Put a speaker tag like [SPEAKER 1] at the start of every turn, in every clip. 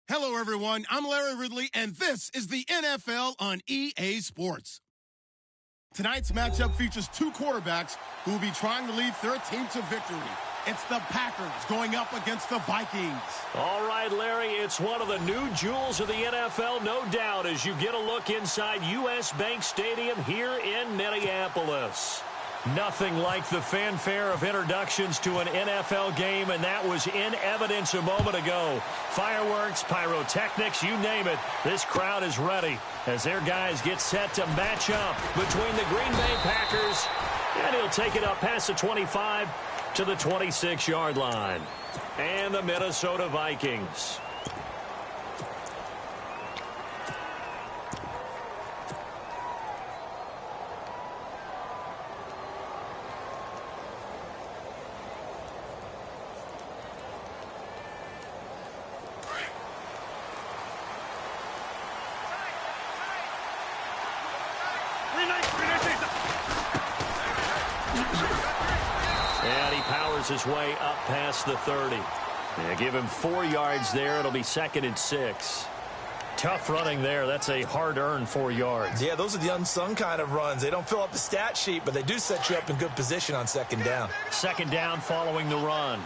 [SPEAKER 1] Hello, everyone. I'm Larry Ridley, and this is the NFL on EA Sports. Tonight's matchup features two quarterbacks who will be trying to lead their team to victory. It's the Packers going up against the Vikings.
[SPEAKER 2] All right, Larry, it's one of the new jewels of the NFL, no doubt, as you get a look inside U.S. Bank Stadium here in Minneapolis. Nothing like the fanfare of introductions to an NFL game, and that was in evidence a moment ago. Fireworks, pyrotechnics, you name it. This crowd is ready as their guys get set to match up between the Green Bay Packers, and he'll take it up past the 25 to the 26-yard line. And the Minnesota Vikings. And he powers his way up past the 30. Yeah, give him 4 yards there. It'll be 2nd and 6. Tough running there. That's a hard-earned 4 yards.
[SPEAKER 3] Yeah, those are the unsung kind of runs. They don't fill up the stat sheet, but they do set you up in good position on 2nd down.
[SPEAKER 2] 2nd down following the run.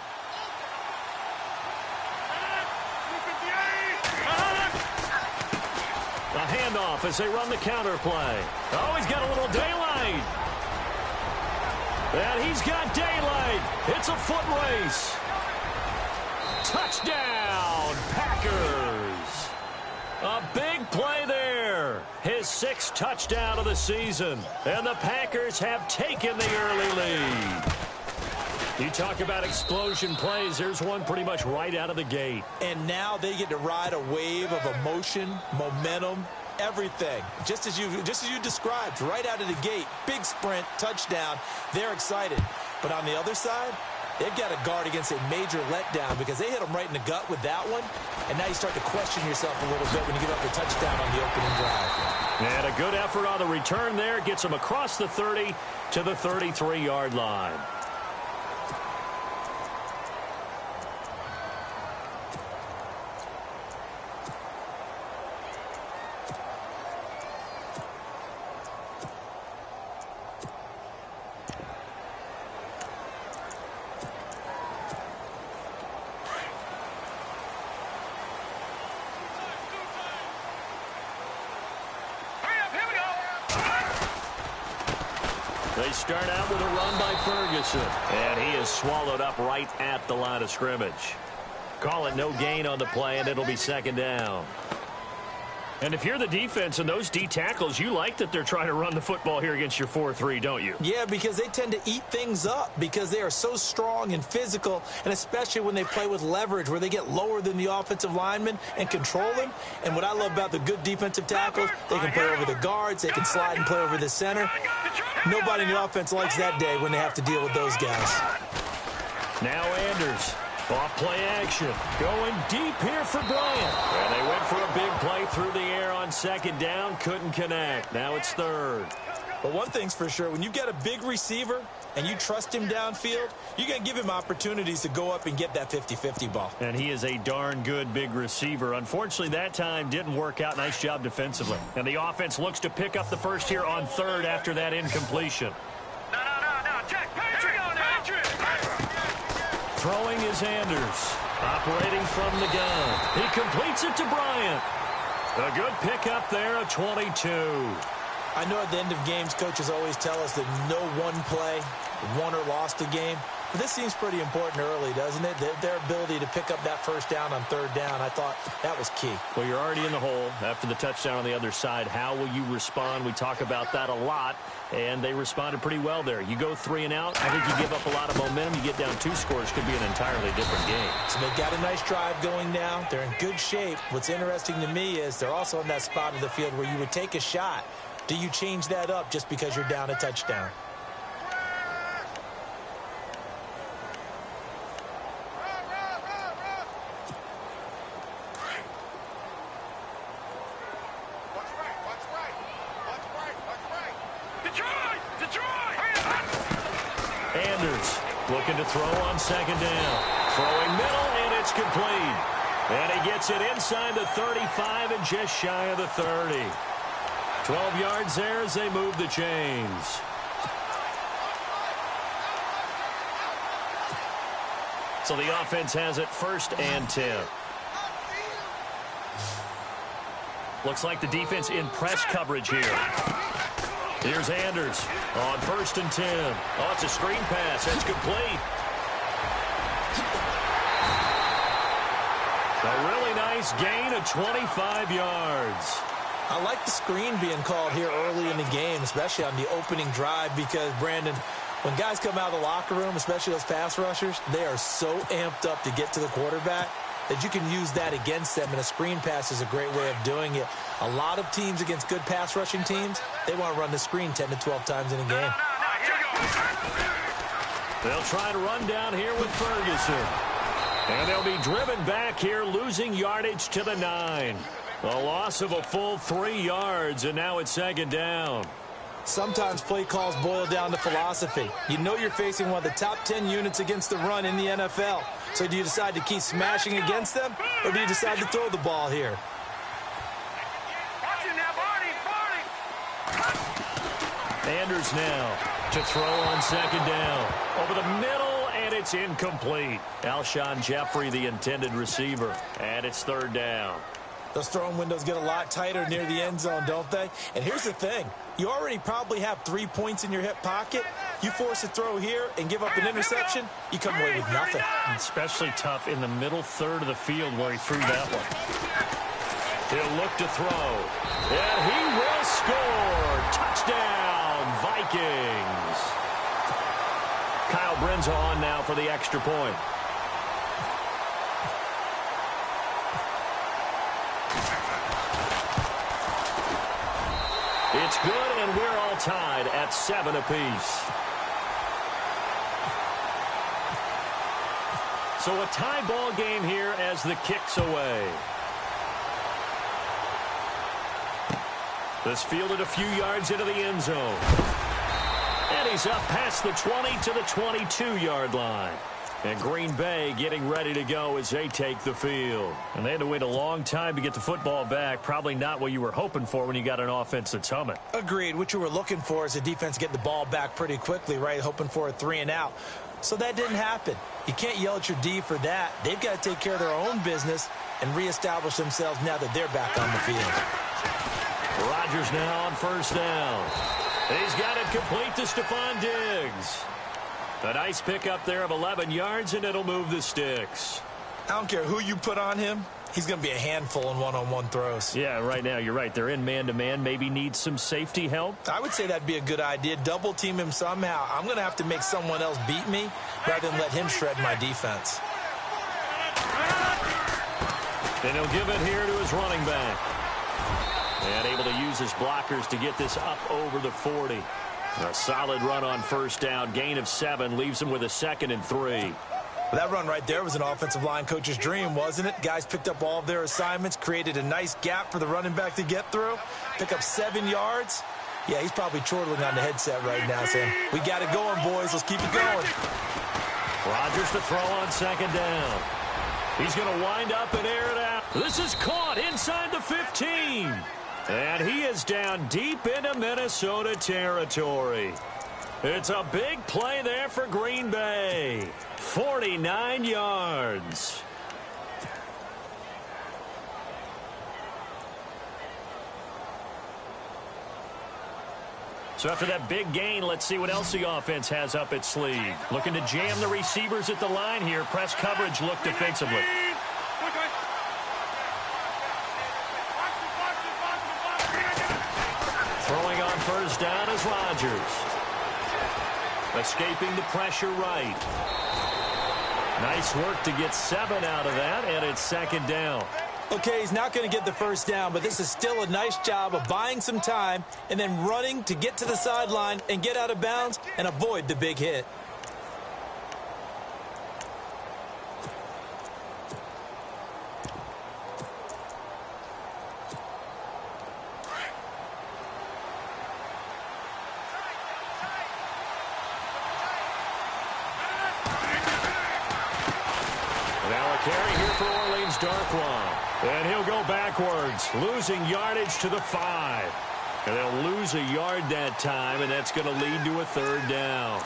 [SPEAKER 2] A handoff as they run the counter play. Oh, he's got a little daylight. And he's got daylight. It's a foot race. Touchdown, Packers. A big play there. His 6th touchdown of the season. And the Packers have taken the early lead. You talk about explosion plays. There's one pretty much right out of the gate.
[SPEAKER 3] And now they get to ride a wave of emotion, momentum, everything. Just as you described, right out of the gate. Big sprint, touchdown. They're excited. But on the other side, they've got to guard against a major letdown because they hit them right in the gut with that one. And now you start to question yourself a little bit when you give up the touchdown on the opening drive.
[SPEAKER 2] And a good effort on the return there. Gets them across the 30 to the 33-yard line. They start out with a run by Ferguson. And he is swallowed up right at the line of scrimmage. Call it no gain on the play, and it'll be 2nd down. And if you're the defense and those D tackles, you like that they're trying to run the football here against your 4-3, don't you?
[SPEAKER 3] Yeah, because they tend to eat things up because they are so strong and physical, and especially when they play with leverage where they get lower than the offensive linemen and control them. And what I love about the good defensive tackles, they can play over the guards, they can slide and play over the center. Nobody in the offense likes that day when they have to deal with those guys.
[SPEAKER 2] Now Anders. Off play action. Going deep here for Bryant. And they went for a big play through the air on 2nd down. Couldn't connect. Now it's 3rd.
[SPEAKER 3] But one thing's for sure, when you've got a big receiver and you trust him downfield, you're going to give him opportunities to go up and get that 50-50 ball.
[SPEAKER 2] And he is a darn good big receiver. Unfortunately, that time didn't work out. Nice job defensively. And the offense looks to pick up the first here on 3rd after that incompletion.
[SPEAKER 4] No. Jack, Patrick!
[SPEAKER 2] Throwing is Anders. Operating from the gun. He completes it to Bryant. A good pickup there, a 22.
[SPEAKER 3] I know at the end of games, coaches always tell us that no one play won or lost a game. But this seems pretty important early, doesn't it? Their ability to pick up that 1st down on 3rd down, I thought that was key.
[SPEAKER 2] Well, you're already in the hole after the touchdown on the other side. How will you respond? We talk about that a lot, and they responded pretty well there. You go 3 and out, I think you give up a lot of momentum. You get down 2 scores, could be an entirely different game.
[SPEAKER 3] So they've got a nice drive going now. They're in good shape. What's interesting to me is they're also in that spot of the field where you would take a shot. Do you change that up just because you're down a touchdown?
[SPEAKER 2] Anders looking to throw on 2nd down. Throwing middle, and it's complete. And he gets it inside the 35 and just shy of the 30. 12 yards there as they move the chains. So the offense has it 1st and 10. Looks like the defense in press coverage here. Here's Anders on 1st and 10. Oh, it's a screen pass. That's complete. A really nice gain of 25 yards.
[SPEAKER 3] I like the screen being called here early in the game, especially on the opening drive, because, Brandon, when guys come out of the locker room, especially those pass rushers, they are so amped up to get to the quarterback that you can use that against them, and a screen pass is a great way of doing it. A lot of teams against good pass rushing teams, they want to run the screen 10 to 12 times in a game.
[SPEAKER 2] They'll try to run down here with Ferguson. And they'll be driven back here, losing yardage to the 9. A loss of a full 3 yards, and now it's 2nd down.
[SPEAKER 3] Sometimes play calls boil down to philosophy. You know you're facing one of the top 10 units against the run in the NFL. So do you decide to keep smashing against them, or do you decide to throw the ball here?
[SPEAKER 2] Anders now to throw on 2nd down. Over the middle, and it's incomplete. Alshon Jeffrey, the intended receiver, and it's 3rd down.
[SPEAKER 3] Those throwing windows get a lot tighter near the end zone, don't they? And here's the thing. You already probably have 3 points in your hip pocket. You force a throw here and give up an interception, you come away with nothing.
[SPEAKER 2] Especially tough in the middle third of the field where he threw that one. He'll look to throw. And he will score. Touchdown, Vikings. Kyle Brinza on now for the extra point. It's good, and we're all tied at 7 apiece. So a tie ball game here as the kick's away. This fielded a few yards into the end zone. And he's up past the 20 to the 22-yard line. And Green Bay getting ready to go as they take the field. And they had to wait a long time to get the football back. Probably not what you were hoping for when you got an offense that's humming.
[SPEAKER 3] Agreed. What you were looking for is a defense getting the ball back pretty quickly, right? Hoping for a 3 and out. So that didn't happen. You can't yell at your D for that. They've got to take care of their own business and reestablish themselves now that they're back on the field.
[SPEAKER 2] Rodgers now on 1st down. He's got it complete to Stephon Diggs. A nice pickup there of 11 yards, and it'll move the sticks.
[SPEAKER 3] I don't care who you put on him. He's going to be a handful in one-on-one throws.
[SPEAKER 2] Yeah, right now, you're right. They're in man-to-man. Maybe need some safety help.
[SPEAKER 3] I would say that'd be a good idea. Double team him somehow. I'm going to have to make someone else beat me rather than let him shred my defense.
[SPEAKER 2] And he'll give it here to his running back. And able to use his blockers to get this up over the 40. A solid run on 1st down. Gain of 7 leaves him with a 2nd and 3.
[SPEAKER 3] That run right there was an offensive line coach's dream, wasn't it? Guys picked up all of their assignments, created a nice gap for the running back to get through, pick up 7 yards. Yeah, he's probably chortling on the headset right now saying, we got it going, boys. Let's keep it going.
[SPEAKER 2] Rodgers to throw on 2nd down. He's going to wind up and air it out. This is caught inside the 15. And he is down deep into Minnesota territory. It's a big play there for Green Bay. 49 yards. So after that big gain, let's see what else the offense has up its sleeve. Looking to jam the receivers at the line here. Press coverage look defensively. Throwing on 1st down is Rodgers. Escaping the pressure right. Nice work to get 7 out of that, and it's 2nd down.
[SPEAKER 3] Okay, he's not going to get the 1st down, but this is still a nice job of buying some time and then running to get to the sideline and get out of bounds and avoid the big hit.
[SPEAKER 2] carry here for Orleans Darkwa. And he'll go backwards, losing yardage to the 5. And they'll lose a yard that time, and that's going to lead to a third down.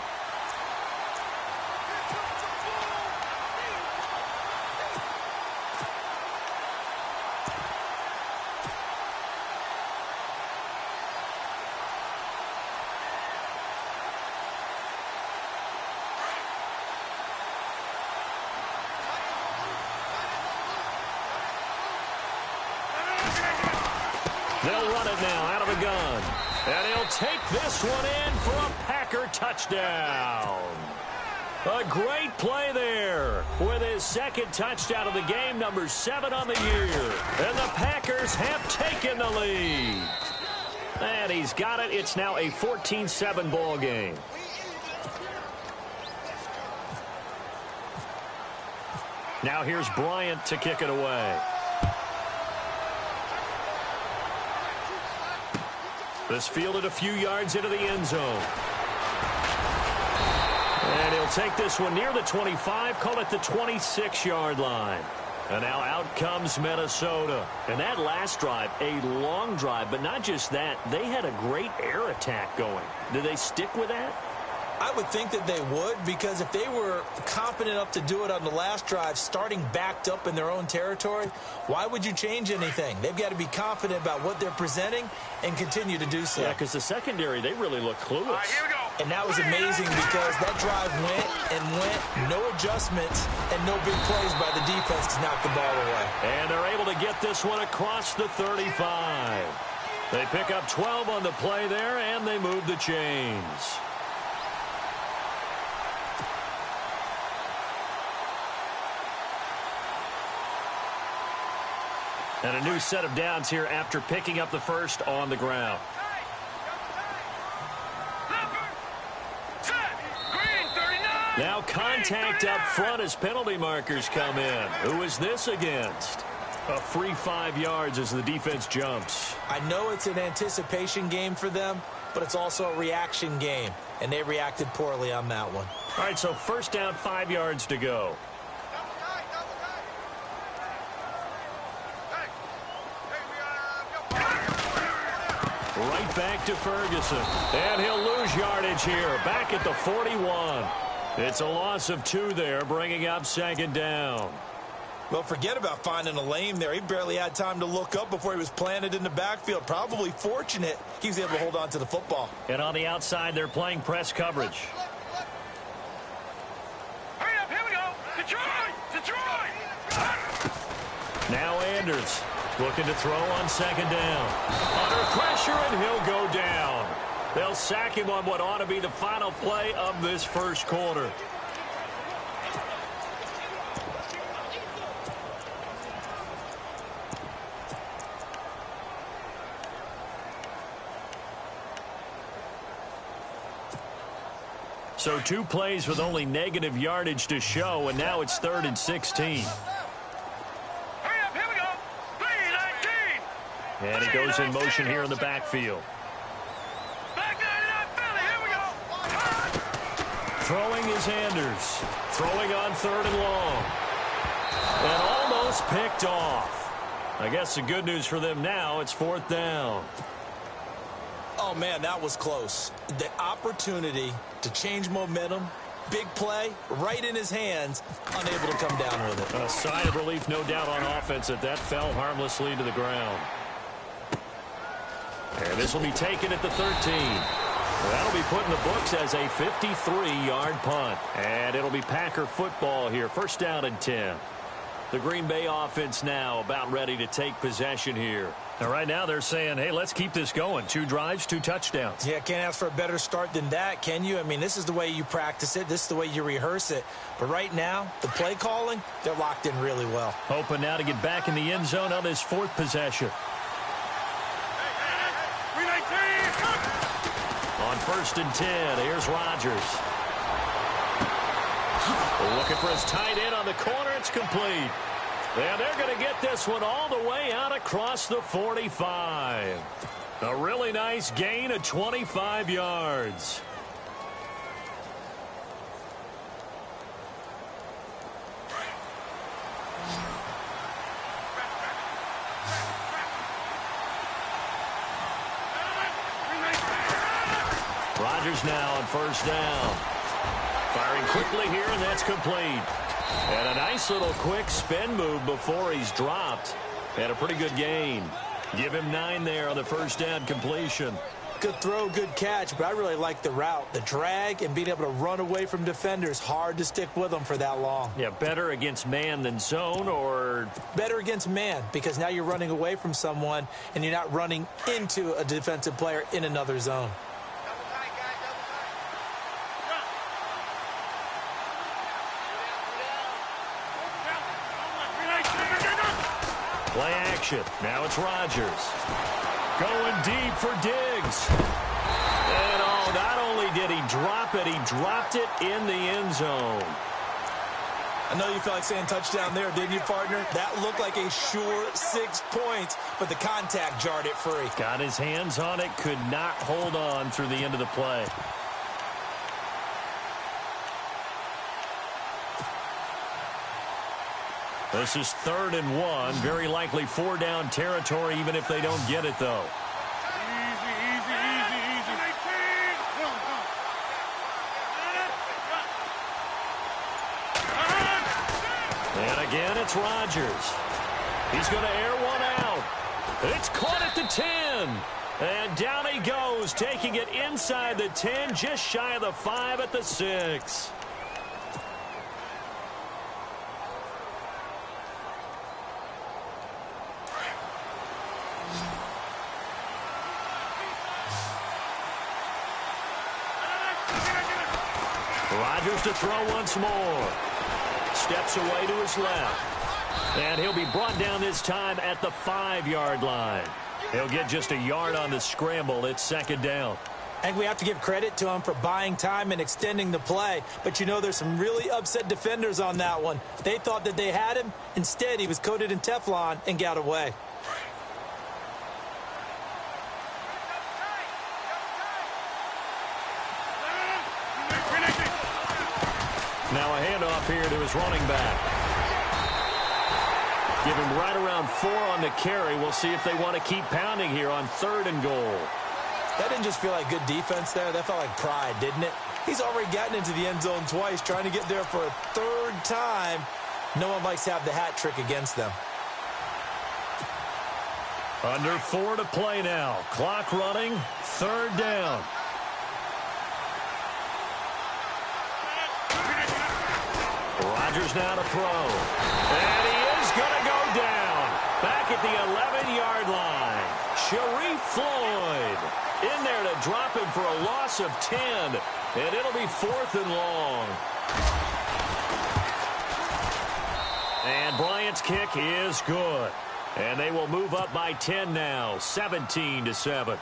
[SPEAKER 2] They'll run it now out of the gun. And he'll take this one in for a Packer touchdown. A great play there with his second touchdown of the game, number 7 on the year. And the Packers have taken the lead. And he's got it. It's now a 14-7 ball game. Now here's Bryant to kick it away. This fielded a few yards into the end zone. And he'll take this one near the 25, call it the 26-yard line. And now out comes Minnesota. And that last drive, a long drive, but not just that, they had a great air attack going. Did they stick with that?
[SPEAKER 3] I would think that they would, because if they were confident enough to do it on the last drive, starting backed up in their own territory, why would you change anything? They've got to be confident about what they're presenting and continue to do so.
[SPEAKER 2] Yeah, because the secondary, they really look clueless.
[SPEAKER 4] All right, here we go.
[SPEAKER 3] And that was amazing because that drive went and went, no adjustments, and no big plays by the defense to knock the ball away.
[SPEAKER 2] And they're able to get this one across the 35. They pick up 12 on the play there, and they move the chains. And a new set of downs here after picking up the first on the ground. Now contact up front as penalty markers come in. Who is this against? A free 5 yards as the defense jumps.
[SPEAKER 3] I know it's an anticipation game for them, but it's also a reaction game, and they reacted poorly on that one.
[SPEAKER 2] All right, so first down, 5 yards to go. Right back to Ferguson. And he'll lose yardage here. Back at the 41. It's a loss of 2 there, bringing up second down.
[SPEAKER 3] Well, forget about finding a lane there. He barely had time to look up before he was planted in the backfield. Probably fortunate he was able to hold on to the football.
[SPEAKER 2] And on the outside, they're playing press coverage.
[SPEAKER 4] Hurry up, here we go. Detroit! Detroit!
[SPEAKER 2] Now Anders looking to throw on second down. Under pressure, and he'll go down. They'll sack him on what ought to be the final play of this first quarter. So 2 plays with only negative yardage to show, and now it's 3rd and 16. And he goes in motion here in the backfield. Throwing is Anders. Throwing on 3rd and long. And almost picked off. I guess the good news for them now, it's 4th down.
[SPEAKER 3] Oh, man, that was close. The opportunity to change momentum, big play, right in his hands, unable to come down with it.
[SPEAKER 2] A sigh of relief, no doubt, on offense that fell harmlessly to the ground. And this will be taken at the 13. That'll be put in the books as a 53-yard punt. And it'll be Packer football here. First down and 10. The Green Bay offense now about ready to take possession here. Now, right now they're saying, hey, let's keep this going. 2 drives, 2 touchdowns.
[SPEAKER 3] Yeah, can't ask for a better start than that, can you? I mean, this is the way you practice it. This is the way you rehearse it. But right now, the play calling, they're locked in really well.
[SPEAKER 2] Hoping now to get back in the end zone on this 4th possession. On 1st and 10, here's Rodgers. Looking for his tight end on the corner. It's complete. And they're going to get this one all the way out across the 45. A really nice gain of 25 yards. Rodgers now on first down. Firing quickly here, and that's complete. And a nice little quick spin move before he's dropped. And a pretty good gain. Give him 9 there on the first down completion.
[SPEAKER 3] Good throw, good catch, but I really like the route. The drag and being able to run away from defenders. Hard to stick with them for that long.
[SPEAKER 2] Yeah, better against man than zone, or?
[SPEAKER 3] Better against man, because now you're running away from someone and you're not running into a defensive player in another zone.
[SPEAKER 2] Play action. Now it's Rodgers. Going deep for Diggs. And not only did he drop it, he dropped it in the end zone.
[SPEAKER 3] I know you felt like saying touchdown there, didn't you, partner? That looked like a sure 6 points, but the contact jarred it free.
[SPEAKER 2] Got his hands on it, could not hold on through the end of the play. This is 3rd and 1. Very likely 4-down territory, even if they don't get it, though. And again, it's Rodgers. He's going to air one out. It's caught at the 10. And down he goes, taking it inside the 10, just shy of the 5 at the 6. Rodgers to throw once more. Steps away to his left. And he'll be brought down this time at the 5-yard line. He'll get just a yard on the scramble. It's 2nd down.
[SPEAKER 3] I think we have to give credit to him for buying time and extending the play. But you know, there's some really upset defenders on that one. They thought that they had him. Instead, he was coated in Teflon and got away.
[SPEAKER 2] Now a handoff here to his running back. Give him right around 4 on the carry. We'll see if they want to keep pounding here on 3rd and goal.
[SPEAKER 3] That didn't just feel like good defense there. That felt like pride, didn't it? He's already gotten into the end zone twice, trying to get there for a 3rd time. No one likes to have the hat trick against them.
[SPEAKER 2] Under 4 to play now. Clock running. 3rd down. Rodgers now to throw. And he is going to go down. Back at the 11-yard line. Sharif Floyd in there to drop him for a loss of 10. And it'll be 4th and long. And Bryant's kick is good. And they will move up by 10 now. 17-7.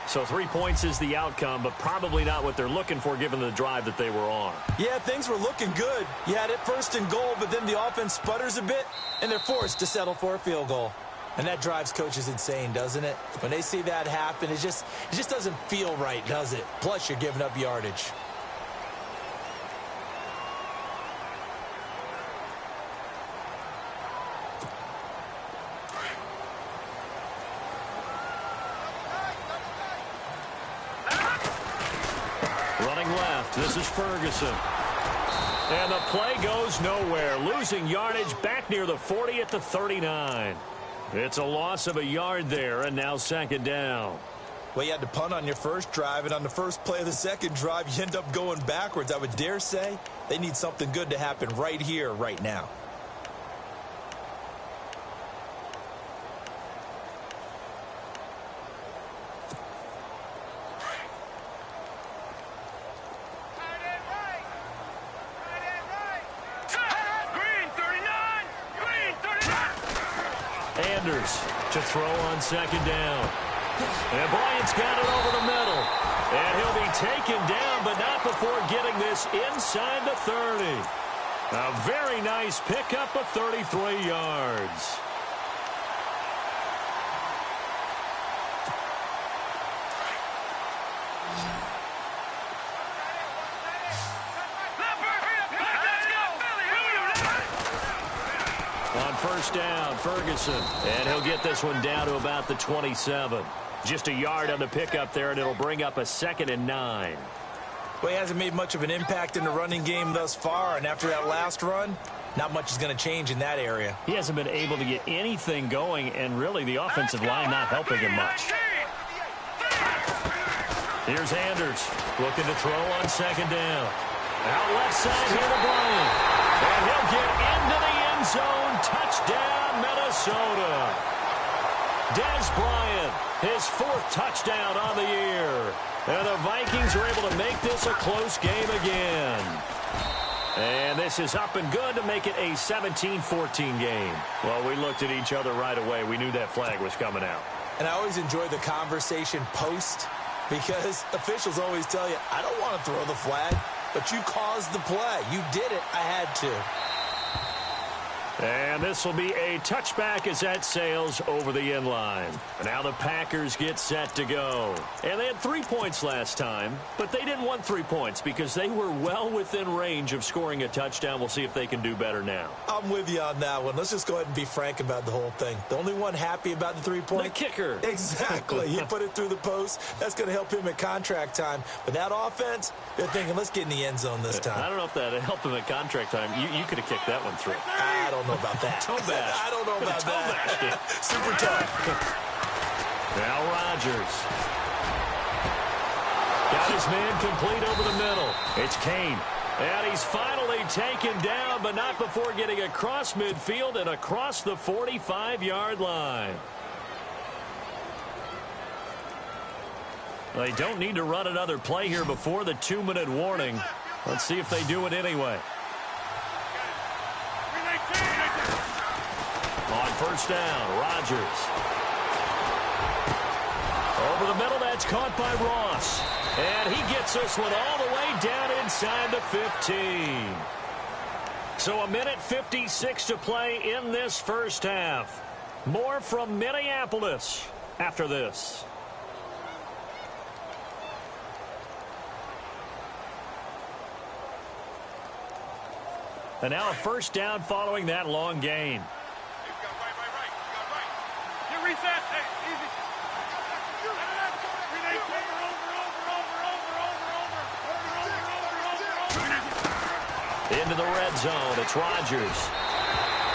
[SPEAKER 2] So 3 points is the outcome, but probably not what they're looking for given the drive that they were on.
[SPEAKER 3] Yeah, things were looking good. You had it 1st and goal, but then the offense sputters a bit, and they're forced to settle for a field goal. And that drives coaches insane, doesn't it? When they see that happen, it just doesn't feel right, does it? Plus, you're giving up yardage.
[SPEAKER 2] This is Ferguson. And the play goes nowhere. Losing yardage back near the 40 at the 39. It's a loss of a yard there, and now 2nd down.
[SPEAKER 3] Well, you had to punt on your first drive, and on the first play of the second drive, you end up going backwards. I would dare say they need something good to happen right here, right now.
[SPEAKER 2] To throw on 2nd down. And Bryant's got it over the middle. And he'll be taken down, but not before getting this inside the 30. A very nice pickup of 33 yards. On 1st down, Ferguson. And he'll get this one down to about the 27. Just a yard on the pickup there, and it'll bring up a 2nd and 9.
[SPEAKER 3] Well, he hasn't made much of an impact in the running game thus far, and after that last run, not much is going to change in that area.
[SPEAKER 2] He hasn't been able to get anything going, and really the offensive line not helping him much. Here's Anders looking to throw on 2nd down. Out left side here to Bryant. And he'll get into the end zone. Touchdown, Minnesota. Des Bryant, his 4th touchdown on the year. And the Vikings are able to make this a close game again. And this is up and good to make it a 17-14 game. Well, we looked at each other right away. We knew that flag was coming out.
[SPEAKER 3] And I always enjoy the conversation post because officials always tell you, I don't want to throw the flag, but you caused the play. You did it. I had to.
[SPEAKER 2] And this will be a touchback as that sails over the end line. And now the Packers get set to go. And they had 3 points last time, but they didn't want 3 points because they were well within range of scoring a touchdown. We'll see if they can do better now.
[SPEAKER 3] I'm with you on that one. Let's just go ahead and be frank about the whole thing. The only one happy about the 3-point?
[SPEAKER 2] The kicker.
[SPEAKER 3] Exactly. He put it through the post. That's going to help him at contract time. But that offense, they're thinking, let's get in the end zone this time.
[SPEAKER 2] I don't know if that helped him at contract time. You could have kicked that one through.
[SPEAKER 3] I don't know about that.
[SPEAKER 2] Toe bash.
[SPEAKER 3] I don't know about that. Super tough.
[SPEAKER 2] Now Rodgers. Got his man complete over the middle. It's Kane. And he's finally taken down, but not before getting across midfield and across the 45-yard line. They don't need to run another play here before the 2-minute warning. Let's see if they do it anyway. On 1st down, Rodgers. Over the middle, that's caught by Ross. And he gets this one all the way down inside the 15. So 1:56 to play in this first half. More from Minneapolis after this. And now a 1st down following that long gain.
[SPEAKER 4] Reset. Hey, easy.
[SPEAKER 2] Into the red zone. It's Rodgers.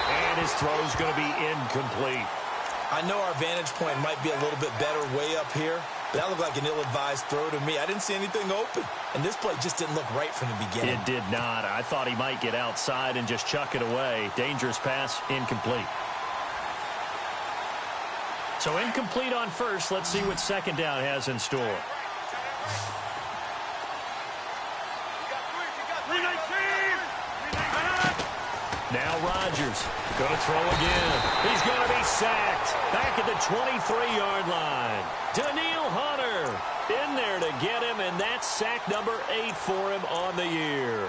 [SPEAKER 2] And his throw's going to be incomplete.
[SPEAKER 3] I know our vantage point might be a little bit better way up here, but that looked like an ill-advised throw to me. I didn't see anything open, and this play just didn't look right from the beginning.
[SPEAKER 2] It did not. I thought he might get outside and just chuck it away. Dangerous pass, incomplete. So incomplete on 1st. Let's see what 2nd down has in store. Now Rodgers going to throw again. He's going to be sacked back at the 23-yard line. Daniil Hunter in there to get him, and that's sack number 8 for him on the year.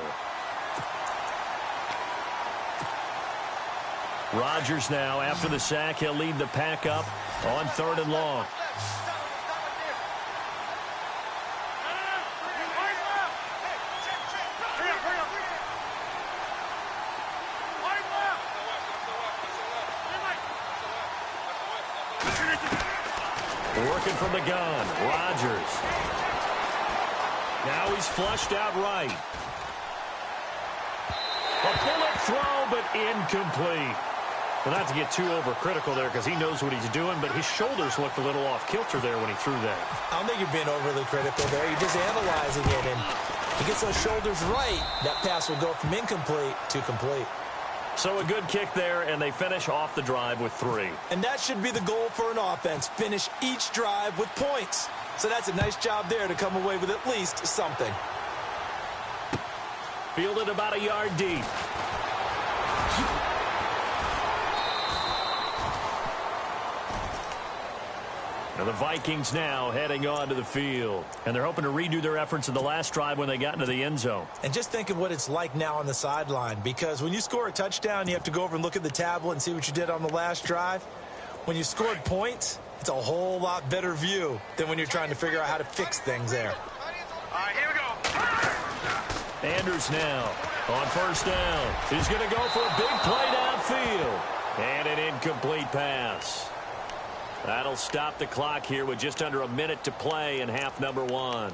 [SPEAKER 2] Rodgers now, after the sack, he'll lead the pack up on 3rd and long. Working from the gun, Rodgers. Now he's flushed out right. A bullet throw, but incomplete. Well, not to get too overcritical there because he knows what he's doing, but his shoulders looked a little off kilter there when he threw that.
[SPEAKER 3] I don't think you're being overly critical there. You're just analyzing it, and he gets those shoulders right. That pass will go from incomplete to complete.
[SPEAKER 2] So a good kick there, and they finish off the drive with 3.
[SPEAKER 3] And that should be the goal for an offense. Finish each drive with points. So that's a nice job there to come away with at least something.
[SPEAKER 2] Fielded about a yard deep. And the Vikings now heading onto the field. And they're hoping to redo their efforts in the last drive when they got into the end zone.
[SPEAKER 3] And just think of what it's like now on the sideline, because when you score a touchdown, you have to go over and look at the tablet and see what you did on the last drive. When you scored points, it's a whole lot better view than when you're trying to figure out how to fix things there.
[SPEAKER 4] All right, here we go.
[SPEAKER 2] Anders now on 1st down. He's going to go for a big play downfield. And an incomplete pass. That'll stop the clock here with just under a minute to play in half number 1.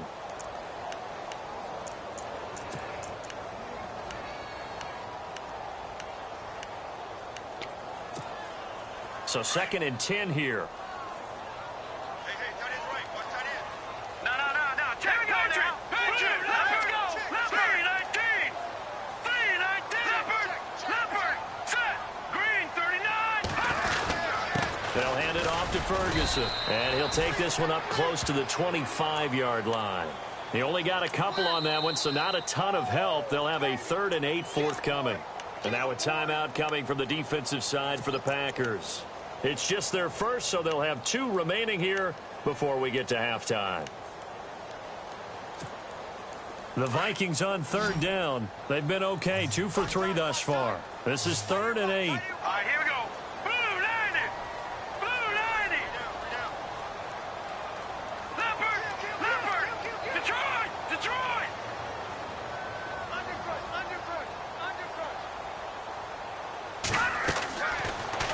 [SPEAKER 2] So 2nd and 10 here.
[SPEAKER 4] Hey, tight end right. Watch tight end. No. Check it out now. Let's go. Leopard. 319. Leopard. Set. Green 39.
[SPEAKER 2] They'll hand it off to Ferguson. And he'll take this one up close to the 25-yard line. He only got a couple on that one, so not a ton of help. They'll have a 3rd and 8 forthcoming. And now a timeout coming from the defensive side for the Packers. It's just their first, so they'll have 2 remaining here before we get to halftime. The Vikings on 3rd down. They've been okay, 2 for 3 thus far. This is 3rd and 8.
[SPEAKER 4] All right, here we go. Blue 90. Leopard. Detroit.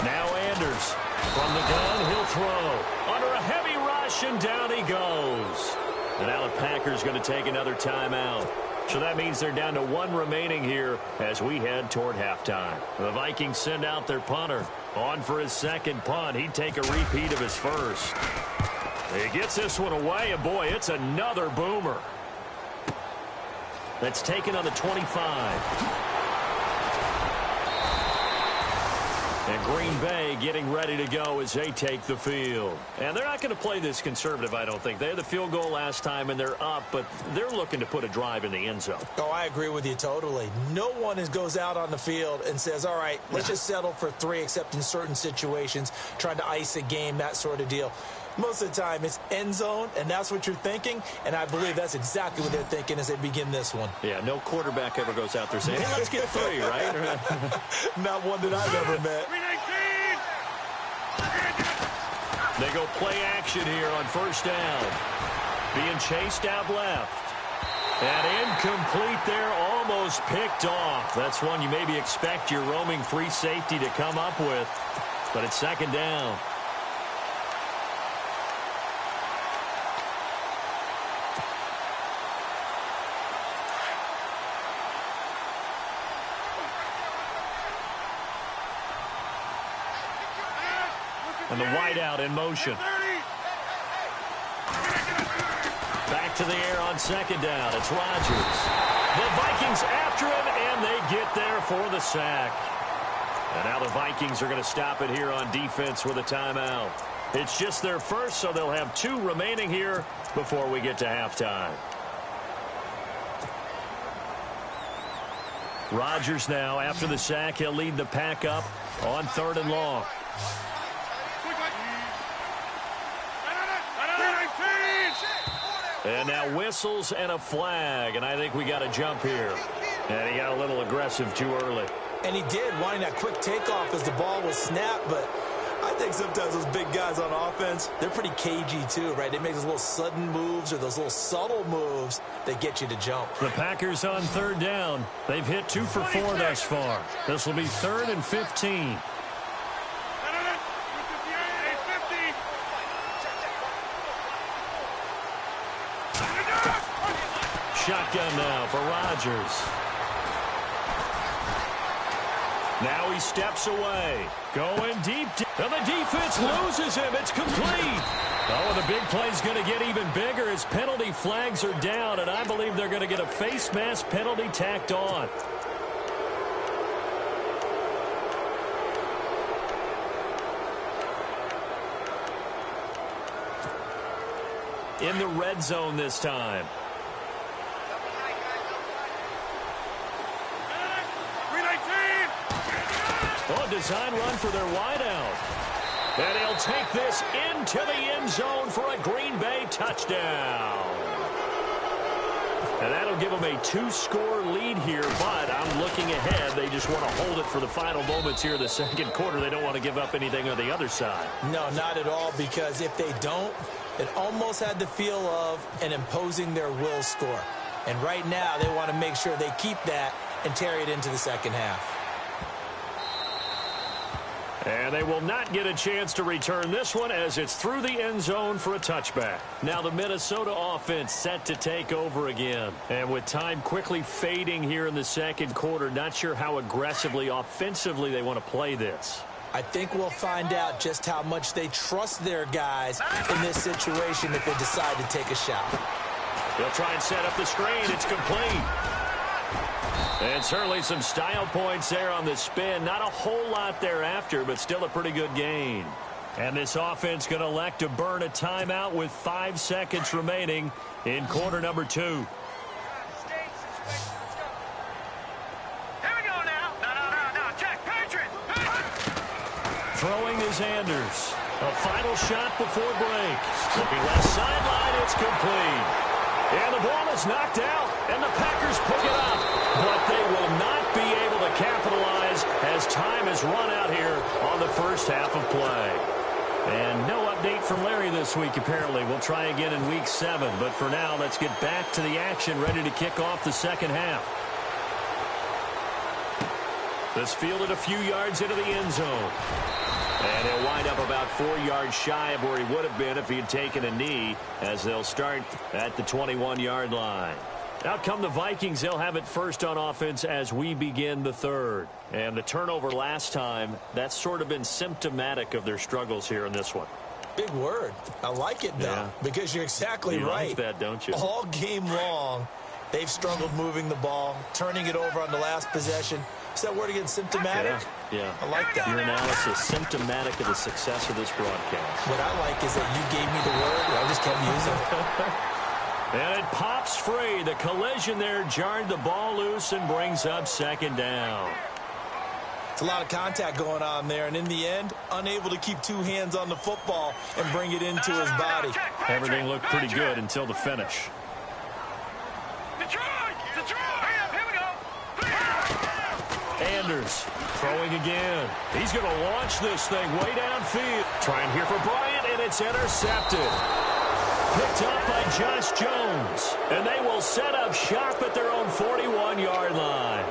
[SPEAKER 2] Now Anders from the gun, he'll throw. Under a heavy rush, and down he goes. And now the Packers going to take another timeout. So that means they're down to 1 remaining here as we head toward halftime. The Vikings send out their punter. On for his 2nd punt. He'd take a repeat of his first. He gets this one away, and boy, it's another boomer. That's taken on the 25. And Green Bay getting ready to go as they take the field. And they're not going to play this conservative, I don't think. They had the field goal last time, and they're up, but they're looking to put a drive in the end zone.
[SPEAKER 3] Oh, I agree with you totally. No one goes out on the field and says, all right, let's just settle for 3, except in certain situations, trying to ice a game, that sort of deal. Most of the time, it's end zone, and that's what you're thinking, and I believe that's exactly what they're thinking as they begin this one.
[SPEAKER 2] Yeah, no quarterback ever goes out there saying, hey, let's get 3, right?
[SPEAKER 3] Not one that I've ever met.
[SPEAKER 4] 319.
[SPEAKER 2] They go play action here on 1st down. Being chased out left. And incomplete there, almost picked off. That's one you maybe expect your roaming free safety to come up with, but it's 2nd down. And the wideout in motion. Back to the air on 2nd down. It's Rodgers. The Vikings after him, and they get there for the sack. And now the Vikings are going to stop it here on defense with a timeout. It's just their first, so they'll have 2 remaining here before we get to halftime. Rodgers now, after the sack, he'll lead the pack up on 3rd and long. And now whistles and a flag, and I think we got a jump here. And he got a little aggressive too early.
[SPEAKER 3] And he did, wanting that quick takeoff as the ball was snapped, but I think sometimes those big guys on offense, they're pretty cagey too, right? They make those little sudden moves or those little subtle moves that get you to jump.
[SPEAKER 2] The Packers on 3rd down. They've hit 2 for 4 thus far. This will be 3rd and 15. Shotgun now for Rodgers. Now he steps away. Going deep. And the defense loses him. It's complete. Oh, the big play's going to get even bigger as penalty flags are down, and I believe they're going to get a face mask penalty tacked on. In the red zone this time. Oh, design run for their wideout. And he'll take this into the end zone for a Green Bay touchdown. And that'll give them a 2-score lead here, but I'm looking ahead. They just want to hold it for the final moments here in the 2nd quarter. They don't want to give up anything on the other side.
[SPEAKER 3] No, not at all, because if they don't, it almost had the feel of an imposing their will score. And right now, they want to make sure they keep that and carry it into the 2nd half.
[SPEAKER 2] And they will not get a chance to return this one as it's through the end zone for a touchback. Now the Minnesota offense set to take over again. And with time quickly fading here in the second quarter, not sure how aggressively, offensively they want to play this.
[SPEAKER 3] I think we'll find out just how much they trust their guys in this situation if they decide to take a shot.
[SPEAKER 2] They'll try and set up the screen. It's complete. And certainly some style points there on the spin. Not a whole lot thereafter, but still a pretty good gain. And this offense going to elect to burn a timeout with 5 seconds remaining in quarter number 2.
[SPEAKER 4] Here we go now. No. Check. Patriot.
[SPEAKER 2] Throwing is Anders. A final shot before break. Looking left sideline. It's complete. And the ball is knocked out, and the Packers pick it up. But they will not be able to capitalize as time has run out here on the first half of play. And no update from Larry this week, apparently. We'll try again in Week 7. But for now, let's get back to the action, ready to kick off the second half. This fielded a few yards into the end zone. And he'll wind up about 4 yards shy of where he would have been if he had taken a knee, as they'll start at the 21-yard line. Out come the Vikings. They'll have it first on offense as we begin the third. And the turnover last time, that's sort of been symptomatic of their struggles here in this one.
[SPEAKER 3] Big word. I like it, though, because you're exactly right.
[SPEAKER 2] You like that, don't you?
[SPEAKER 3] All game long, they've struggled moving the ball, turning it over on the last possession. Is that word again, symptomatic?
[SPEAKER 2] Yeah.
[SPEAKER 3] I like that.
[SPEAKER 2] Your analysis, symptomatic of the success of this broadcast.
[SPEAKER 3] What I like is that you gave me the word, and I just kept using it.
[SPEAKER 2] And it pops free. The collision there jarred the ball loose and brings up second down.
[SPEAKER 3] It's a lot of contact going on there, and in the end, unable to keep 2 hands on the football and bring it into his body.
[SPEAKER 2] Everything looked pretty good until the finish.
[SPEAKER 4] Detroit! Here we go.
[SPEAKER 2] Anders throwing again. He's going to launch this thing way downfield. Trying here for Bryant, and it's intercepted. Picked up by Josh Jones. And they will set up shop at their own 41-yard line.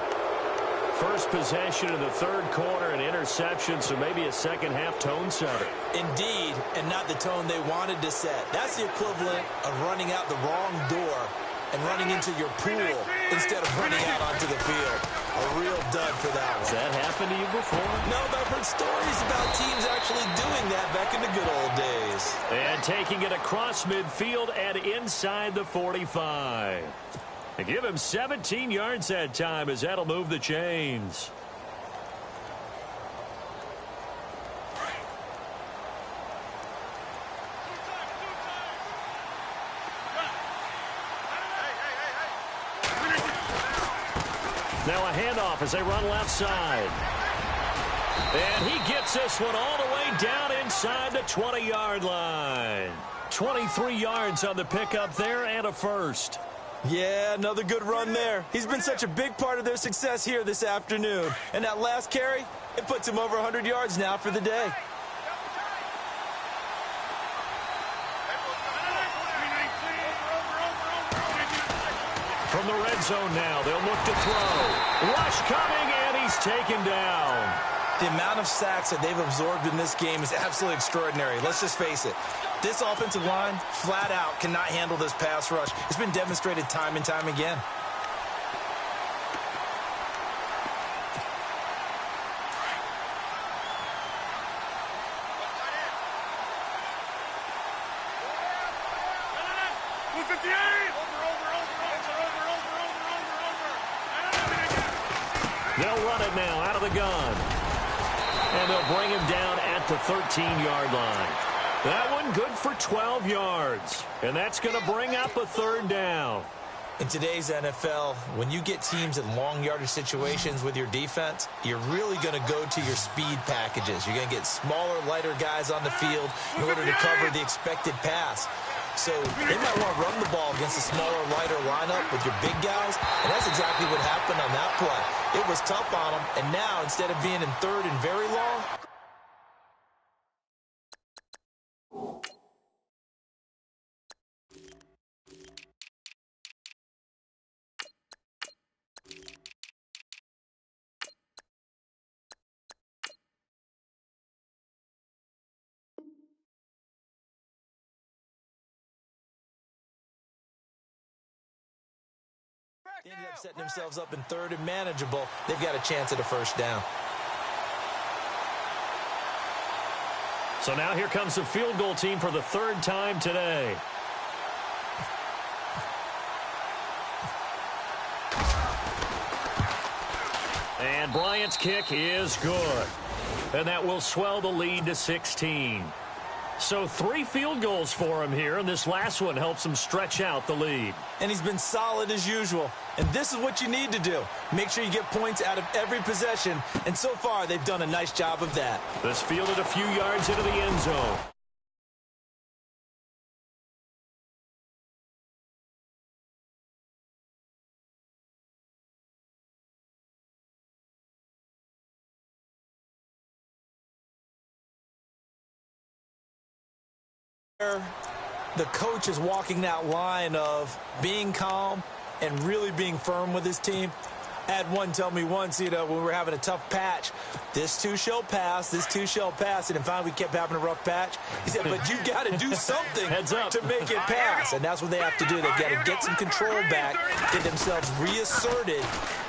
[SPEAKER 2] First possession of the third quarter, an interception, so maybe a second-half tone setter.
[SPEAKER 3] Indeed, and not the tone they wanted to set. That's the equivalent of running out the wrong door and running into your pool instead of running out onto the field. A real dud for that one.
[SPEAKER 2] Has that happened to you before?
[SPEAKER 3] No, but I've heard stories about teams actually doing that back in the good old days.
[SPEAKER 2] And taking it across midfield and inside the 45. They give him 17 yards that time, as that'll move the chains. Now a handoff as they run left side. And he gets this one all the way down inside the 20-yard line. 23 yards on the pickup there and a first.
[SPEAKER 3] Yeah, another good run there. He's been such a big part of their success here this afternoon. And that last carry, it puts him over 100 yards now for the day.
[SPEAKER 2] From the red zone now, they'll look to throw. Rush coming, and he's taken down.
[SPEAKER 3] The amount of sacks that they've absorbed in this game is absolutely extraordinary. Let's just face it. This offensive line, flat out, cannot handle this pass rush. It's been demonstrated time and time again.
[SPEAKER 2] They'll run it now out of the gun. And they'll bring him down at the 13-yard line. That one good for 12 yards. And that's going to bring up a third down.
[SPEAKER 3] In today's NFL, when you get teams in long yardage situations with your defense, you're really going to go to your speed packages. You're going to get smaller, lighter guys on the field in order to cover the expected pass. So they might want to run the ball against a smaller, lighter lineup with your big guys, and that's exactly what happened on that play. It was tough on them, and now instead of being in third and very long, They ended up setting themselves up in third and manageable. They've got a chance at a first down.
[SPEAKER 2] So now here comes the field goal team for the third time today. And Bryant's kick is good. And that will swell the lead to 16. So 3 field goals for him here, and this last one helps him stretch out the lead.
[SPEAKER 3] And he's been solid as usual. And this is what you need to do. Make sure you get points out of every possession. And so far, they've done a nice job of that.
[SPEAKER 2] This fielded a few yards into the end zone.
[SPEAKER 3] The coach is walking that line of being calm and really being firm with his team. I had one tell me once, when we were having a tough patch, this too shall pass, this too shall pass. And finally we kept having a rough patch. He said, but you got to do something to make it pass. And that's what they have to do. They've got to get some control back, get themselves reasserted,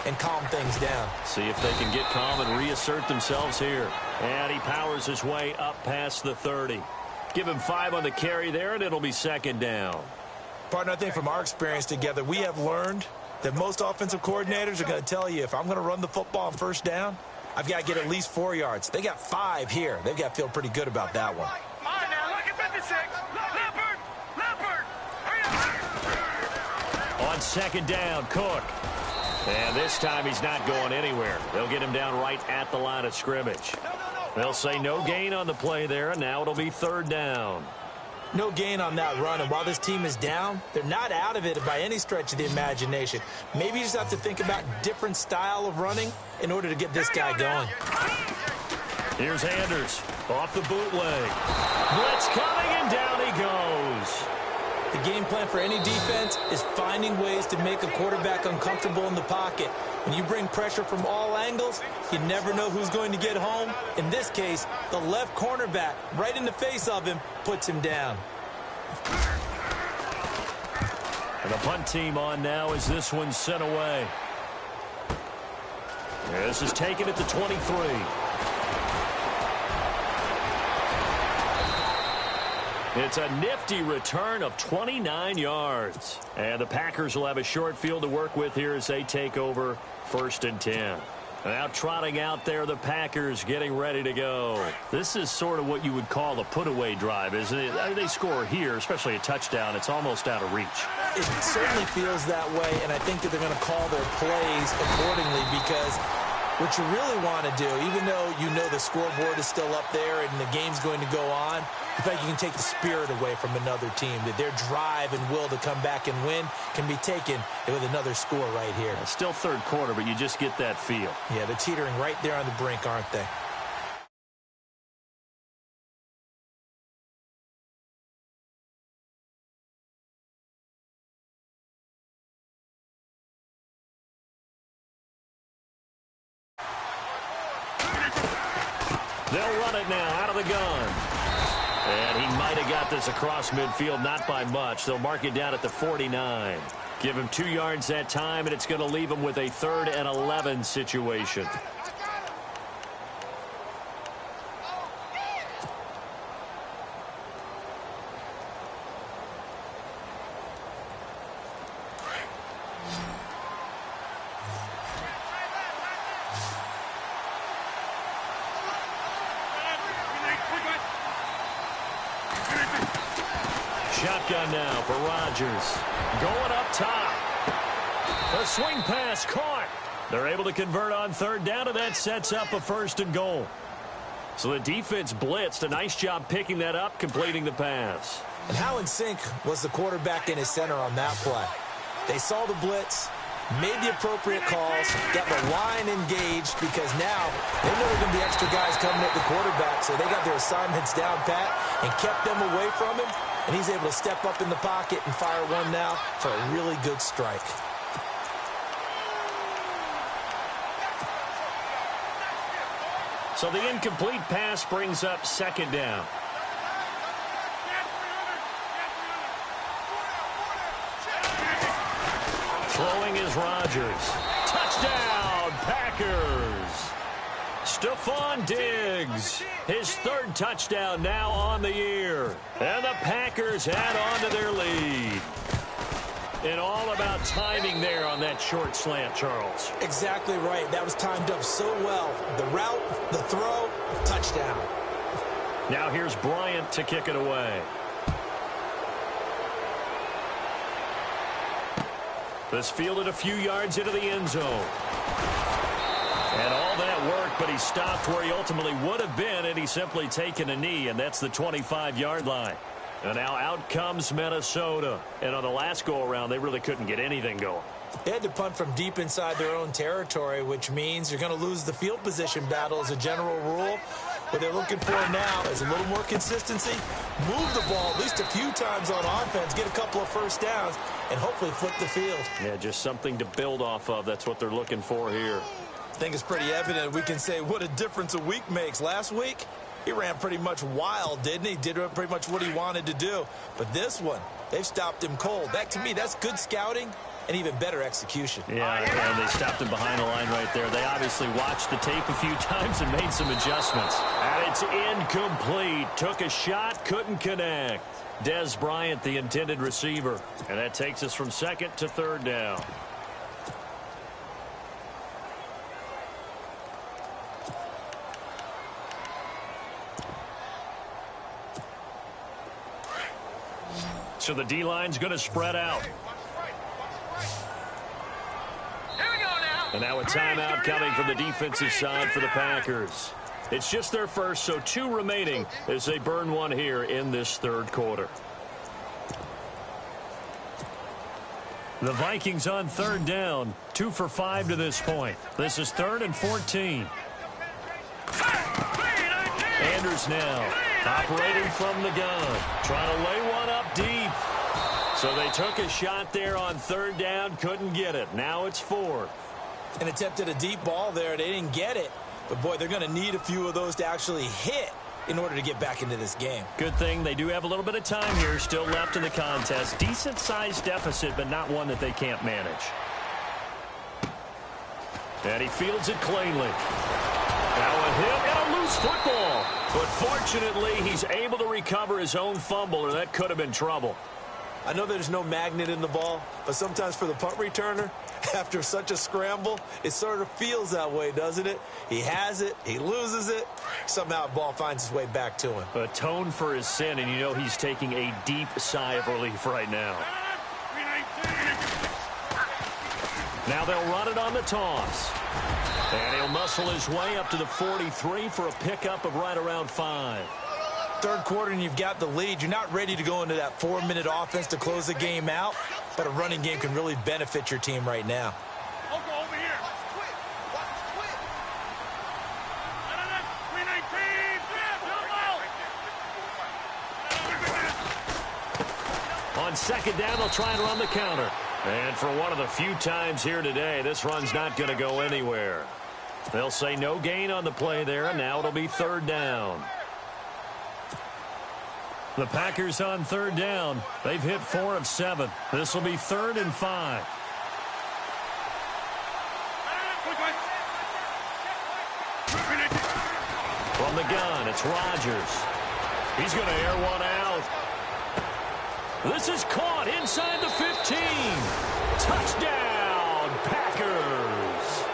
[SPEAKER 3] and calm things down.
[SPEAKER 2] See if they can get calm and reassert themselves here. And he powers his way up past the 30. Give him 5 on the carry there, and it'll be second down.
[SPEAKER 3] Partner, I think from our experience together, we have learned that most offensive coordinators are going to tell you, if I'm going to run the football on first down, I've got to get at least 4 yards. They got 5 here. They've got to feel pretty good about that one.
[SPEAKER 4] On now, look at 56. Leopard.
[SPEAKER 2] On second down, Cook. And this time he's not going anywhere. They'll get him down right at the line of scrimmage. They'll say no gain on the play there, and now it'll be third down.
[SPEAKER 3] No gain on that run, and while this team is down, they're not out of it by any stretch of the imagination. Maybe you just have to think about different style of running in order to get this guy going.
[SPEAKER 2] Here's Anders off the bootleg. Blitz coming, and down he goes.
[SPEAKER 3] The game plan for any defense is finding ways to make a quarterback uncomfortable in the pocket. When you bring pressure from all angles, you never know who's going to get home. In this case, the left cornerback, right in the face of him, puts him down.
[SPEAKER 2] And the punt team on now as this one's sent away. This is taken at the 23. It's a nifty return of 29 yards. And the Packers will have a short field to work with here as they take over first and 10. Now trotting out there, the Packers getting ready to go. This is sort of what you would call a put-away drive, isn't it? I mean, they score here, especially a touchdown. It's almost out of reach.
[SPEAKER 3] It certainly feels that way, and I think that they're going to call their plays accordingly because what you really want to do, even though you know the scoreboard is still up there and the game's going to go on, in fact, you can take the spirit away from another team, that their drive and will to come back and win can be taken with another score right here.
[SPEAKER 2] Still third quarter, but you just get that feel.
[SPEAKER 3] Yeah, they're teetering right there on the brink, aren't they?
[SPEAKER 2] They'll run it now out of the gun. And he might have got this across midfield, not by much. They'll mark it down at the 49. Give him 2 yards that time, and it's going to leave him with a 3rd and 11 situation. Shotgun now for Rodgers. Going up top. The swing pass caught. They're able to convert on 3rd down, and that sets up a 1st and goal. So the defense blitzed. A nice job picking that up, completing the pass.
[SPEAKER 3] And how in sync was the quarterback and his center on that play? They saw the blitz, made the appropriate calls, got the line engaged because now they know there are going to be extra guys coming at the quarterback, so they got their assignments down pat and kept them away from him. And he's able to step up in the pocket and fire one now for a really good strike.
[SPEAKER 2] So the incomplete pass brings up 2nd down. Throwing is is Rodgers. Touchdown, Packers. Stephon Diggs, his third touchdown now on the year. And the Packers add on to their lead. And all about timing there on that short slant, Charles.
[SPEAKER 3] Exactly right. That was timed up so well. The route, the throw, touchdown.
[SPEAKER 2] Now here's Bryant to kick it away. This fielded a few yards into the end zone. And all that worked, but he stopped where he ultimately would have been, and he's simply taken a knee, and that's the 25-yard line. And now out comes Minnesota. And on the last go-around, they really couldn't get anything going.
[SPEAKER 3] They had to punt from deep inside their own territory, which means you're going to lose the field position battle as a general rule. What they're looking for now is a little more consistency, move the ball at least a few times on offense, get a couple of first downs, and hopefully flip the field.
[SPEAKER 2] Yeah, just something to build off of. That's what they're looking for here.
[SPEAKER 3] I think it's pretty evident. We can say what a difference a week makes. Last week, he ran pretty much wild, didn't he? Did pretty much what he wanted to do. But this one, they've stopped him cold. That, to me, that's good scouting and even better execution.
[SPEAKER 2] Yeah, and they stopped him behind the line right there. They obviously watched the tape a few times and made some adjustments. And it's incomplete. Took a shot, couldn't connect. Des Bryant, the intended receiver. And that takes us from second to third down. So the D-line's going to spread out. And now a timeout coming from the defensive side for the Packers. It's just their first, so 2 remaining as they burn one here in this third quarter. The Vikings on third down, 2 for 5 to this point. This is 3rd and 14. Andrews now operating from the gun, trying to lay one up deep. So they took a shot there on third down, couldn't get it. Now it's 4th.
[SPEAKER 3] An attempt at a deep ball there. They didn't get it. But, boy, they're going to need a few of those to actually hit in order to get back into this game.
[SPEAKER 2] Good thing they do have a little bit of time here still left in the contest. Decent-sized deficit, but not one that they can't manage. And he fields it cleanly. Now a hit and a loose football. But fortunately, he's able to recover his own fumble, or that could have been trouble.
[SPEAKER 3] I know there's no magnet in the ball, but sometimes for the punt returner, after such a scramble, it sort of feels that way, doesn't it? He has it, he loses it, somehow the ball finds its way back to him.
[SPEAKER 2] Atone for his sin, and you know he's taking a deep sigh of relief right now. Now they'll run it on the toss. And he'll muscle his way up to the 43 for a pickup of right around 5.
[SPEAKER 3] Third quarter and you've got the lead. You're not ready to go into that 4-minute offense to close the game out, but a running game can really benefit your team right now.
[SPEAKER 4] I'll go over here. Watch quick.
[SPEAKER 2] On second down, they'll try and run the counter. And for one of the few times here today, this run's not going to go anywhere. They'll say no gain on the play there, and now it'll be third down. The Packers on third down. They've hit 4 of 7. This will be 3rd and 5. From the gun, it's Rodgers. He's going to air one out. This is caught inside the 15. Touchdown, Packers.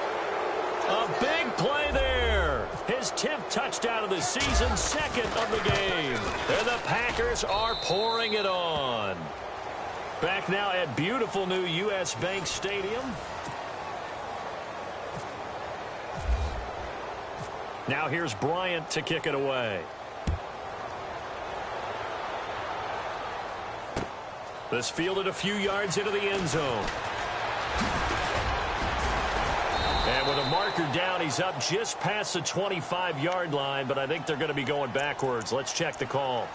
[SPEAKER 2] A big play there. His 10th touchdown of the season, 2nd of the game. And the Packers are pouring it on. Back now at beautiful new U.S. Bank Stadium. Now here's Bryant to kick it away. This fielded a few yards into the end zone. And with a marker down, he's up just past the 25-yard line, but I think they're going to be going backwards. Let's check the call.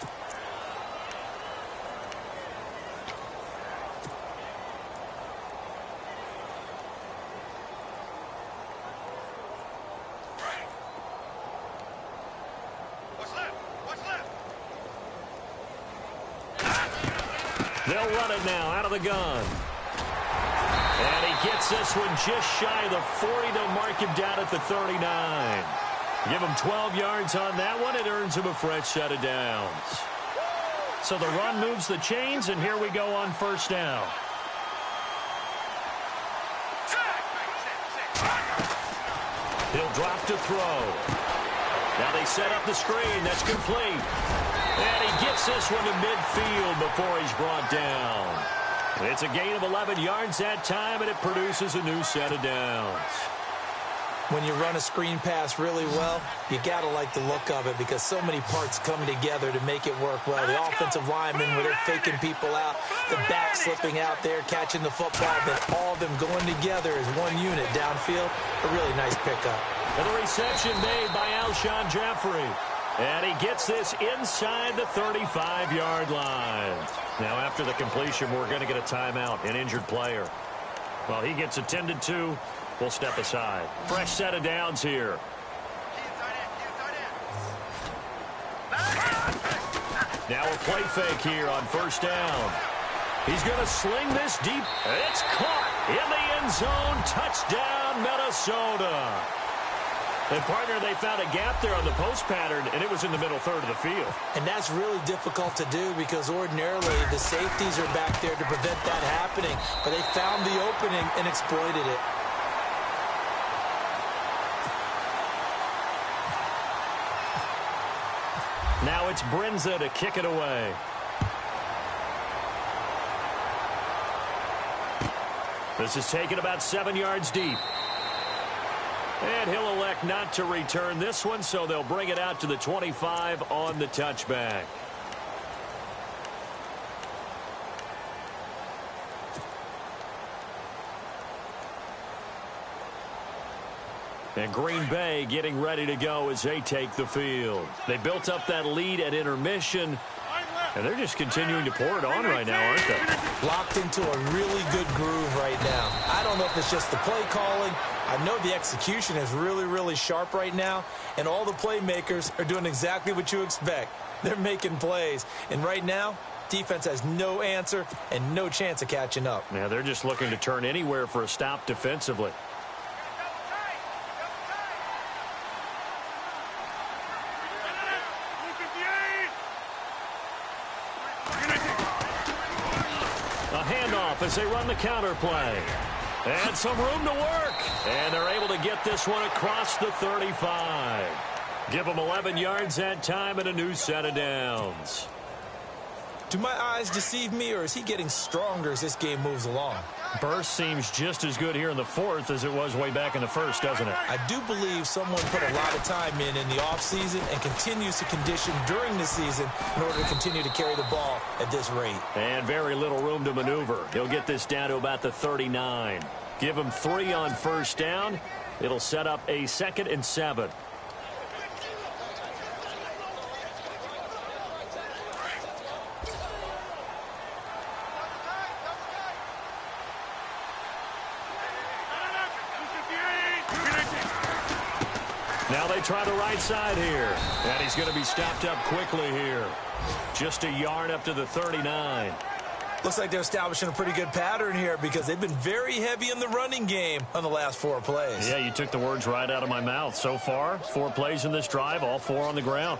[SPEAKER 2] They'll run it now out of the gun. And he gets this one just shy of the 40. They'll mark him down at the 39. Give him 12 yards on that one. It earns him a fresh set of downs. So the run moves the chains, and here we go on first down. He'll drop to throw. Now they set up the screen. That's complete. And he gets this one to midfield before he's brought down. It's a gain of 11 yards that time, and it produces a new set of downs.
[SPEAKER 3] When you run a screen pass really well, you got to like the look of it because so many parts come together to make it work well. The offensive linemen, where they're faking people out, the back slipping out there, catching the football, then all of them going together as one unit downfield. A really nice pickup.
[SPEAKER 2] And the reception made by Alshon Jeffrey. And he gets this inside the 35-yard line. Now, after the completion, we're going to get a timeout, an injured player. Well, he gets attended to. We'll step aside. Fresh set of downs here. Now a play fake here on first down. He's going to sling this deep. It's caught in the end zone. Touchdown, Minnesota. And, partner, they found a gap there on the post pattern, and it was in the middle third of the field.
[SPEAKER 3] And that's really difficult to do because ordinarily the safeties are back there to prevent that happening. But they found the opening and exploited it.
[SPEAKER 2] Now it's Brinza to kick it away. This is taken about 7 yards deep. And he'll elect not to return this one, so they'll bring it out to the 25 on the touchback. And Green Bay getting ready to go as they take the field. They built up that lead at intermission, and they're just continuing to pour it on right now, aren't they?
[SPEAKER 3] Locked into a really good groove right now. I don't know if it's just the play calling. I know the execution is really, really sharp right now, and all the playmakers are doing exactly what you expect. They're making plays, and right now, defense has no answer and no chance of catching up.
[SPEAKER 2] Yeah, they're just looking to turn anywhere for a stop defensively. As they run the counter play. And some room to work. And they're able to get this one across the 35. Give them 11 yards that time and a new set of downs.
[SPEAKER 3] Do my eyes deceive me, or is he getting stronger as this game moves along?
[SPEAKER 2] Burst seems just as good here in the fourth as it was way back in the first, doesn't it?
[SPEAKER 3] I do believe someone put a lot of time in the offseason and continues to condition during the season in order to continue to carry the ball at this rate.
[SPEAKER 2] And very little room to maneuver. He'll get this down to about the 39. Give him 3 on first down. It'll set up a 2nd and 7. Now they try the right side here. And he's going to be stopped up quickly here. Just a yard up to the 39.
[SPEAKER 3] Looks like they're establishing a pretty good pattern here because they've been very heavy in the running game on the last 4 plays.
[SPEAKER 2] Yeah, you took the words right out of my mouth. So far, 4 plays in this drive, all 4 on the ground.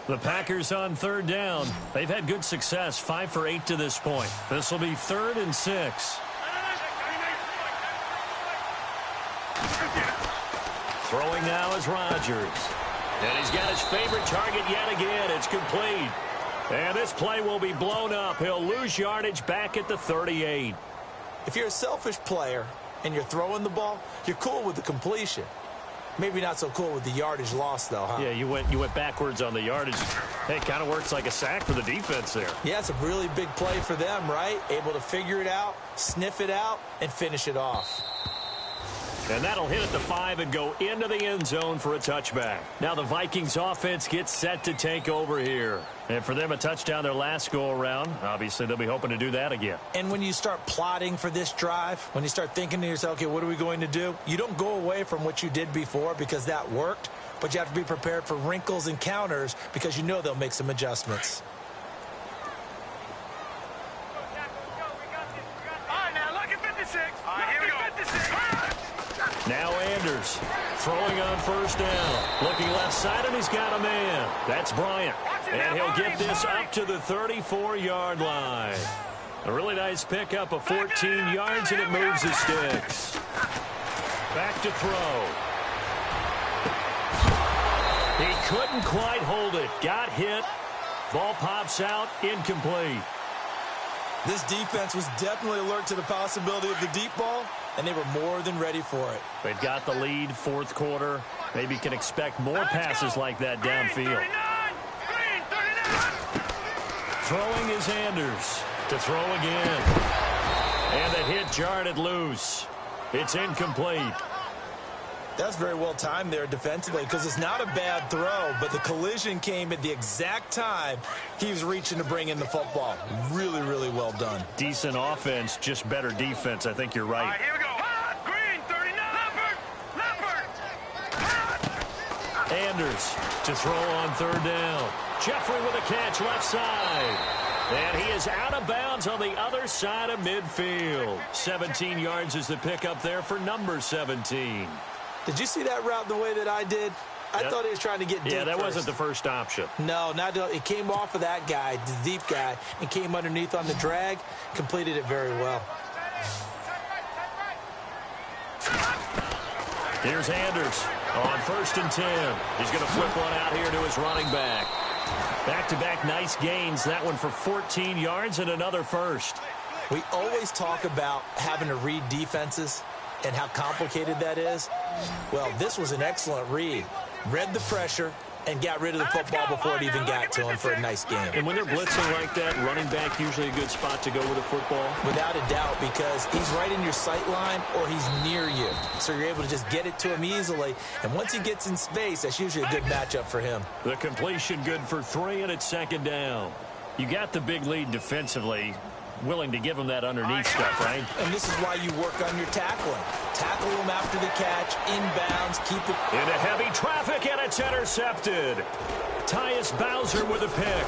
[SPEAKER 2] The Packers on third down. They've had good success, 5 for 8 to this point. This will be 3rd and 6. Throwing now is Rodgers. And he's got his favorite target yet again. It's complete. And this play will be blown up. He'll lose yardage back at the 38.
[SPEAKER 3] If you're a selfish player and you're throwing the ball, you're cool with the completion. Maybe not so cool with the yardage loss, though, huh?
[SPEAKER 2] Yeah, you went backwards on the yardage. Hey, it kind of works like a sack for the defense there.
[SPEAKER 3] Yeah, it's a really big play for them, right? Able to figure it out, sniff it out, and finish it off.
[SPEAKER 2] And that'll hit at the 5 and go into the end zone for a touchback. Now the Vikings offense gets set to take over here. And for them, a touchdown their last go-around. Obviously, they'll be hoping to do that again.
[SPEAKER 3] And when you start plotting for this drive, when you start thinking to yourself, okay, what are we going to do? You don't go away from what you did before because that worked, but you have to be prepared for wrinkles and counters because you know they'll make some adjustments.
[SPEAKER 2] Now Anders throwing on first down. Looking left side, and he's got a man. That's Bryant. And he'll get this up to the 34-yard line. A really nice pickup of 14 yards, and it moves his sticks. Back to throw. He couldn't quite hold it. Got hit. Ball pops out. Incomplete.
[SPEAKER 3] This defense was definitely alert to the possibility of the deep ball, and they were more than ready for it.
[SPEAKER 2] They've got the lead, fourth quarter. Maybe can expect more passes like that downfield. Throwing is Anders. To throw again. And the hit jarred it loose. It's incomplete.
[SPEAKER 3] That's very well timed there defensively because it's not a bad throw, but the collision came at the exact time he was reaching to bring in the football. Really, really well done.
[SPEAKER 2] Decent offense, just better defense. I think you're right.
[SPEAKER 4] All right, here we go. Green, 39. Leopard.
[SPEAKER 2] Anders to throw on third down. Jeffrey with a catch left side. And he is out of bounds on the other side of midfield. 17 yards is the pickup there for number 17.
[SPEAKER 3] Did you see that route the way that I did? I thought he was trying to get deep.
[SPEAKER 2] Yeah, that
[SPEAKER 3] first.
[SPEAKER 2] wasn't the first option.
[SPEAKER 3] No, it came off of that guy, the deep guy, and came underneath on the drag. Completed it very well.
[SPEAKER 2] Here's Anders on 1st and 10. He's going to flip one out here to his running back. Back-to-back nice gains. That one for 14 yards and another first.
[SPEAKER 3] We always talk about having to read defenses and how complicated that is. Well, this was an excellent read. Read the pressure and got rid of the football before it even got to him for a nice game.
[SPEAKER 2] And when they're blitzing like that, running back usually a good spot to go with a football?
[SPEAKER 3] Without a doubt, because he's right in your sight line or he's near you. So you're able to just get it to him easily. And once he gets in space, that's usually a good matchup for him.
[SPEAKER 2] The completion good for 3, and it's 2nd down. You got the big lead defensively. Willing to give him that underneath stuff, right?
[SPEAKER 3] And this is why you work on your tackling. Tackle him after the catch, inbounds, keep it.
[SPEAKER 2] Into heavy traffic, and it's intercepted. Tyus Bowser with a pick.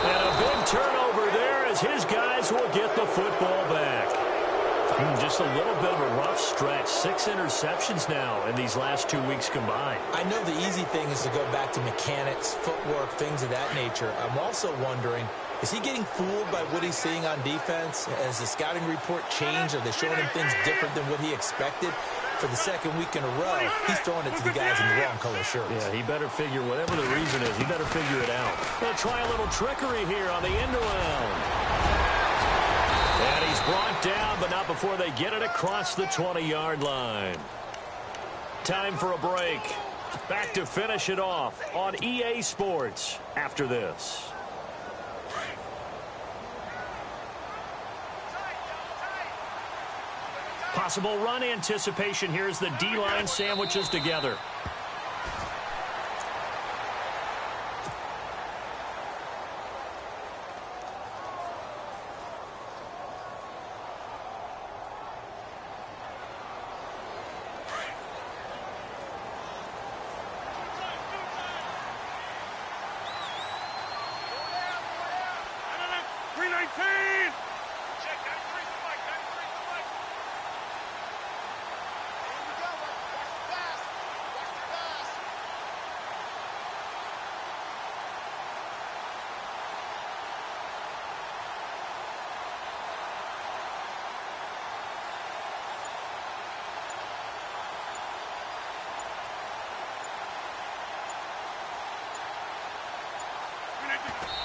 [SPEAKER 2] And a big turnover there as his guys will get the football back. Just a little bit of a rough stretch. 6 interceptions now in these last 2 weeks combined.
[SPEAKER 3] I know the easy thing is to go back to mechanics, footwork, things of that nature. I'm also wondering, is he getting fooled by what he's seeing on defense? Has the scouting report changed? Are they showing him things different than what he expected? For the 2nd week in a row, he's throwing it to the guys in the wrong color shirts.
[SPEAKER 2] Yeah, he better figure, whatever the reason is, he better figure it out. They'll try a little trickery here on the end around. And he's brought down, but not before they get it across the 20-yard line. Time for a break. Back to finish it off on EA Sports after this. Possible run anticipation. Here's the D-line sandwiches together.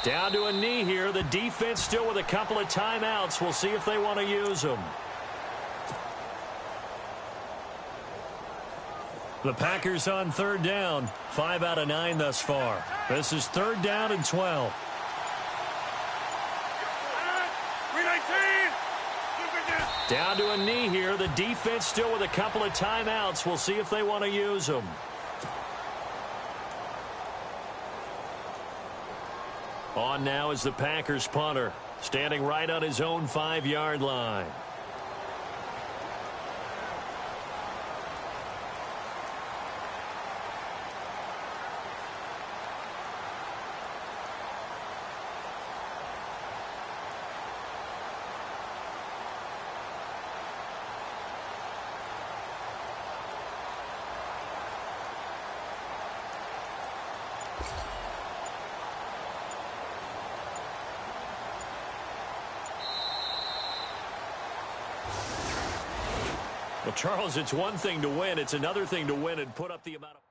[SPEAKER 2] Down to a knee here. The defense still with a couple of timeouts. We'll see if they want to use them. The Packers on 3rd down. 5 out of 9 thus far. This is 3rd down and 12. Down to a knee here. The defense still with a couple of timeouts. We'll see if they want to use them. On now is the Packers punter, standing right on his own 5-yard line. Well, Charles, it's one thing to win. It's another thing to win and put up the amount of...